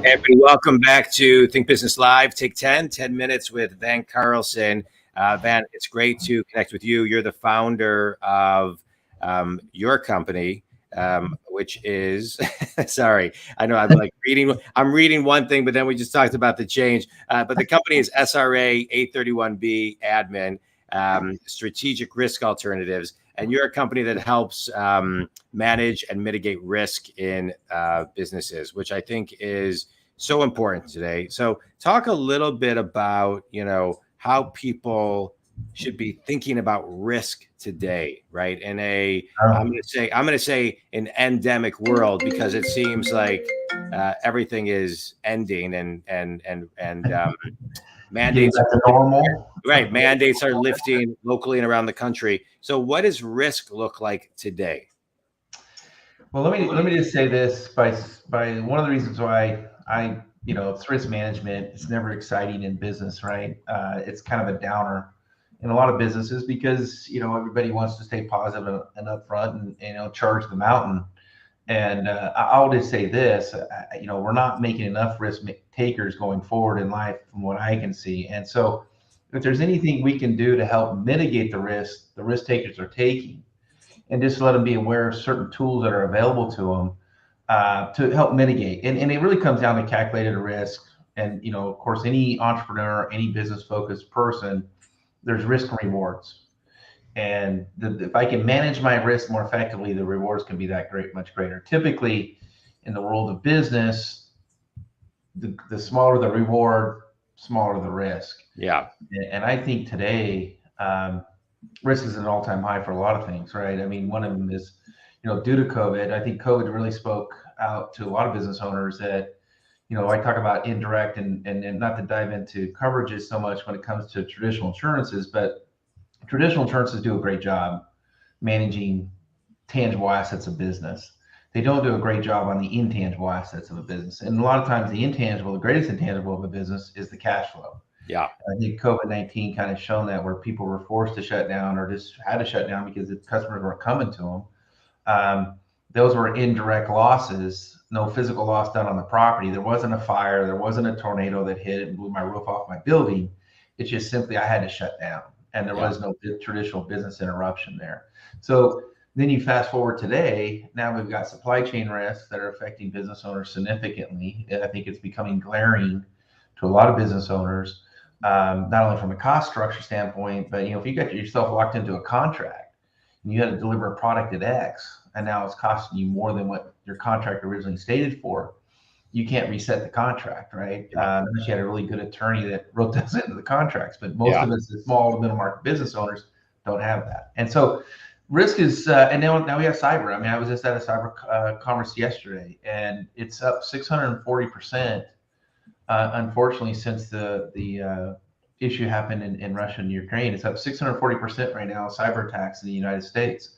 Hey, everybody, welcome back to Think Business Live. Take 10 minutes with Van Carlson. Van, it's great to connect with you. You're the founder of your company, which is, sorry, I know I'm reading one thing, but then we just talked about the change. But the company is SRA 831B Admin, Strategic Risk Alternatives. And you're a company that helps manage and mitigate risk in businesses, which I think is so important today. So talk a little bit about, how people should be thinking about risk today, right? In I'm going to say an endemic world, because it seems like everything is ending and mandates are normal. Right. Mandates are lifting locally and around the country. So what does risk look like today? Well, let me just say this by one of the reasons why it's risk management. It's never exciting in business, right? It's kind of a downer in a lot of businesses because, everybody wants to stay positive and upfront and charge the mountain. And I'll just say this, we're not making enough risk takers going forward in life from what I can see. And so if there's anything we can do to help mitigate the risk takers are taking, and just let them be aware of certain tools that are available to them to help mitigate. And it really comes down to calculated risk. And, of course, any entrepreneur, any business focused person, there's risk and rewards. And if I can manage my risk more effectively, the rewards can be much greater. Typically, in the world of business, the smaller the reward, smaller the risk. Yeah. And I think today, risk is at an all-time high for a lot of things, right? I mean, one of them is, due to COVID. I think COVID really spoke out to a lot of business owners that, I talk about indirect and not to dive into coverages so much when it comes to traditional insurances, but traditional insurances do a great job managing tangible assets of business. They don't do a great job on the intangible assets of a business. And a lot of times the greatest intangible of a business is the cash flow. Yeah. I think COVID-19 kind of shown that, where people were forced to shut down or just had to shut down because the customers weren't coming to them. Those were indirect losses, no physical loss done on the property. There wasn't a fire. There wasn't a tornado that hit and blew my roof off my building. It's just simply I had to shut down, and there was no traditional business interruption there. So then you fast forward today, now we've got supply chain risks that are affecting business owners significantly. I think it's becoming glaring to a lot of business owners. Not only from a cost structure standpoint, but if you got yourself locked into a contract and you had to deliver a product at X, and now it's costing you more than what your contract originally stated for, you can't reset the contract, right? Unless you had a really good attorney that wrote those into the contracts. But most of us, the small to middle market business owners, don't have that. And so risk is, and now we have cyber. I mean, I was just at a cyber conference yesterday, and it's up 640%. Unfortunately, since the issue happened in Russia and Ukraine, it's up 640% right now, cyber attacks in the United States.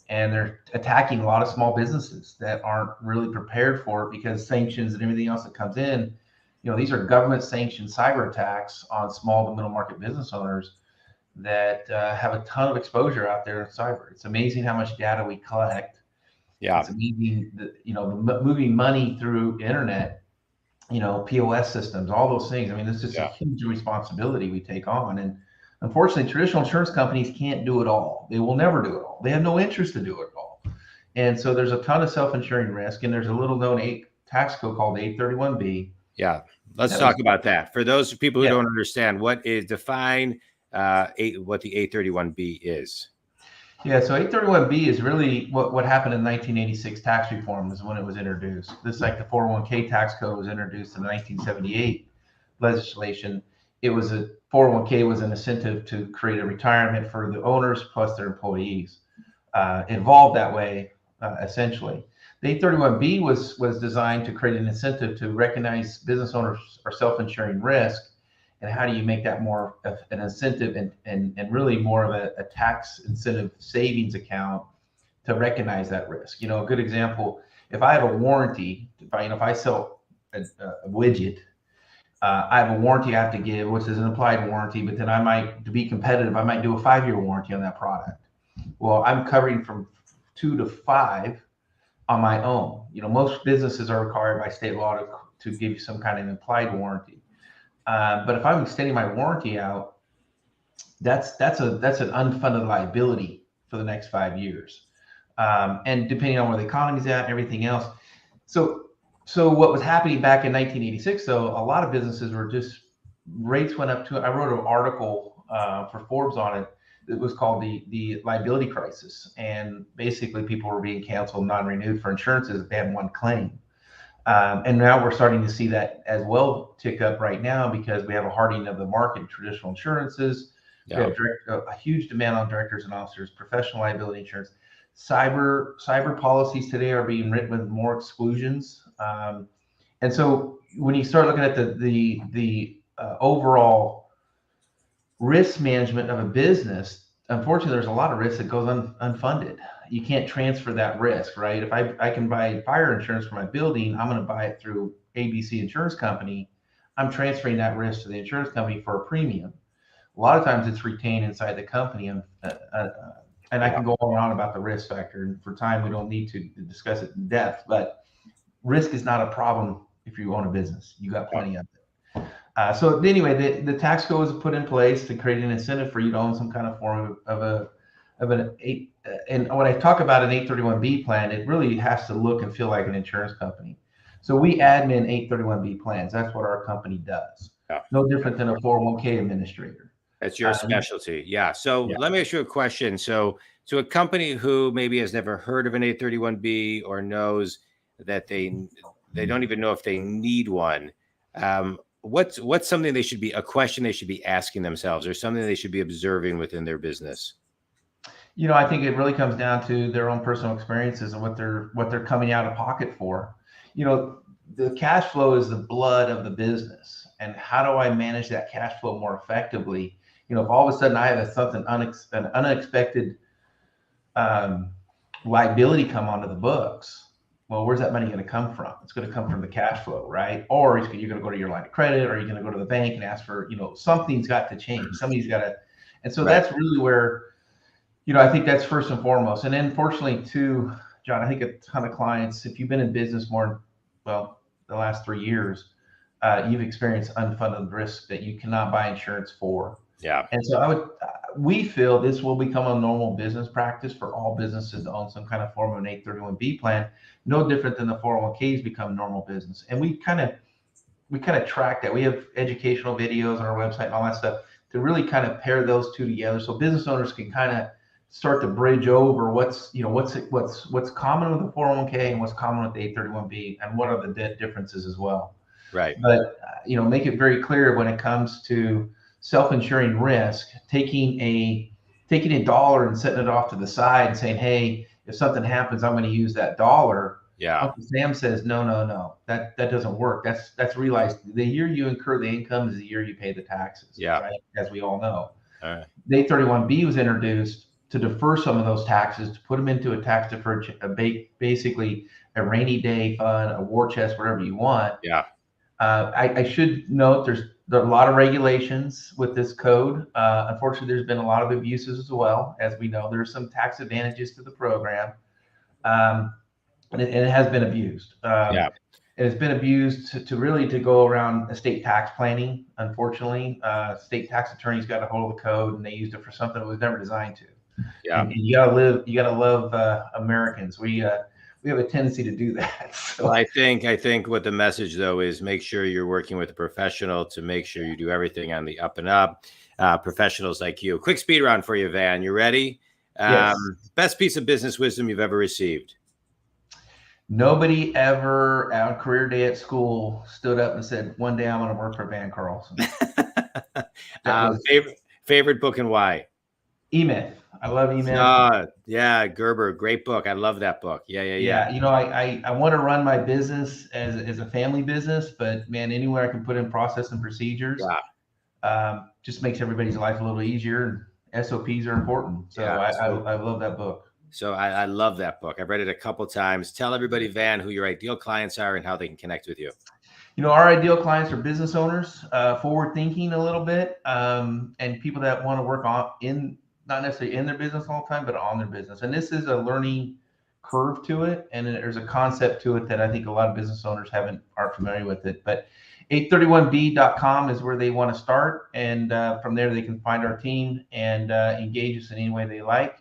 And they're attacking a lot of small businesses that aren't really prepared for it because sanctions and everything else that comes in. These are government sanctioned cyber attacks on small to middle market business owners that have a ton of exposure out there in cyber. It's amazing how much data we collect. Yeah. It's amazing that, moving money through internet, POS systems, all those things. I mean, this is a huge responsibility we take on. And unfortunately, traditional insurance companies can't do it all. They will never do it all. They have no interest to do it all. And so there's a ton of self-insuring risk. And there's a little known tax code called 831B. Yeah. Let's talk about that. For those people who don't understand, what the 831B is. Yeah, so 831B is really what happened in 1986 tax reform is when it was introduced. This, like the 401k tax code, was introduced in the 1978 legislation. It was 401k was an incentive to create a retirement for the owners plus their employees. Evolved that way, essentially. The 831B was designed to create an incentive to recognize business owners are self-insuring risk. And how do you make that more of an incentive and really more of a tax incentive savings account to recognize that risk? A good example, if I have a warranty, if I sell a widget, I have a warranty I have to give, which is an applied warranty, but then to be competitive, I might do a 5-year warranty on that product. Well, I'm covering from 2 to 5 on my own. Most businesses are required by state law to give you some kind of implied warranty. But if I'm extending my warranty out, that's an unfunded liability for the next 5 years. And depending on where the economy's at and everything else. So what was happening back in 1986, though, a lot of businesses were just, rates went up to, I wrote an article for Forbes on it. It was called the Liability Crisis. And basically people were being canceled, non-renewed for insurances if they had one claim. And now we're starting to see that as well tick up right now because we have a hardening of the market, traditional insurances. We have a huge demand on directors and officers, professional liability insurance. Cyber policies today are being written with more exclusions. And so when you start looking at the overall risk management of a business, unfortunately, there's a lot of risk that goes unfunded. You can't transfer that risk, right? If I can buy fire insurance for my building, I'm going to buy it through ABC Insurance Company. I'm transferring that risk to the insurance company for a premium. A lot of times it's retained inside the company. And I can go on and on about the risk factor. And for time, we don't need to discuss it in depth. But risk is not a problem if you own a business. You got plenty of it. So anyway, the tax code was put in place to create an incentive for you to own some kind of form of an and when I talk about an 831B plan, it really has to look and feel like an insurance company. So we admin 831B plans. That's what our company does. Yeah. No different than a 401k administrator. That's your specialty. Yeah. So let me ask you a question. So to a company who maybe has never heard of an 831B or knows that they don't even know if they need one, what's something a question they should be asking themselves, or something they should be observing within their business? I think it really comes down to their own personal experiences and what they're coming out of pocket for. The cash flow is the blood of the business, and how do I manage that cash flow more effectively? If all of a sudden I have an unexpected liability come onto the books, well, where's that money going to come from? It's going to come from the cash flow, right? Or you're going to go to your line of credit, or you're going to go to the bank and ask for, something's got to change. Somebody's got to, and so that's really where, I think that's first and foremost. And then fortunately too, John, I think a ton of clients, if you've been in business the last 3 years, you've experienced unfunded risk that you cannot buy insurance for. Yeah. And so we feel this will become a normal business practice for all businesses to own some kind of form of an 831B plan, no different than the 401ks become normal business. And we kind of track that. We have educational videos on our website and all that stuff to really kind of pair those two together, so business owners can kind of start to bridge over what's common with the 401k and what's common with the 831B, and what are the differences as well. Right. But make it very clear when it comes to self-insuring risk, taking a dollar and setting it off to the side and saying, hey, if something happens, I'm going to use that dollar. Yeah. Uncle Sam says, no, that doesn't work. That's realized the year you incur the income is the year you pay the taxes. Yeah. Right? As we all know. All right. The 831B was introduced to defer some of those taxes, to put them into a tax deferred, basically a rainy day fund, a war chest, whatever you want. Yeah. I should note there are a lot of regulations with this code. Unfortunately, there's been a lot of abuses as well. As we know, there's some tax advantages to the program, and it has been abused. Yeah. And it's been abused to go around estate tax planning. Unfortunately, state tax attorneys got a hold of the code and they used it for something it was never designed to. Yeah. And you gotta love Americans. We have a tendency to do that. So. Well, I think what the message though is, make sure you're working with a professional to make sure you do everything on the up and up. Professionals like you. Quick speed round for you, Van. You ready? Yes. Best piece of business wisdom you've ever received. Nobody ever on career day at school stood up and said, one day I'm going to work for Van Carlson. Favorite book and why? E-Myth. I love E-Myth. Yeah, Gerber, great book. I love that book. Yeah. I want to run my business as a family business, but man, anywhere I can put in process and procedures, just makes everybody's life a little easier. And SOPs are important. So I love that book. So I love that book. I've read it a couple times. Tell everybody, Van, who your ideal clients are and how they can connect with you. Our ideal clients are business owners, forward thinking a little bit, and people that want to work not necessarily in their business all the time, but on their business. And this is a learning curve to it, and then there's a concept to it that I think a lot of business owners aren't familiar with it. But 831b.com is where they want to start, and from there they can find our team and engage us in any way they like.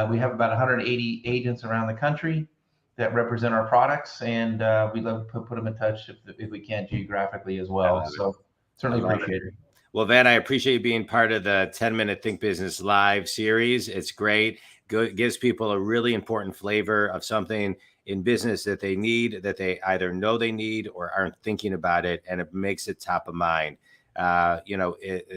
We have about 180 agents around the country that represent our products, and we love to put them in touch if we can geographically as well. So certainly appreciate it. Well, Van, I appreciate you being part of the 10-Minute Think Business Live series. It's great. Gives people a really important flavor of something in business that they need, that they either know they need or aren't thinking about it, and it makes it top of mind.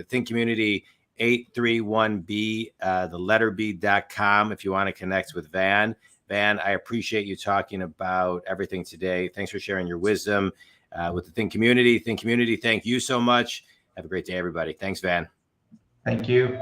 Think Community 831b, the letter B.com, if you want to connect with Van. Van, I appreciate you talking about everything today. Thanks for sharing your wisdom with the Think Community. Think Community, thank you so much. Have a great day, everybody. Thanks, Van. Thank you.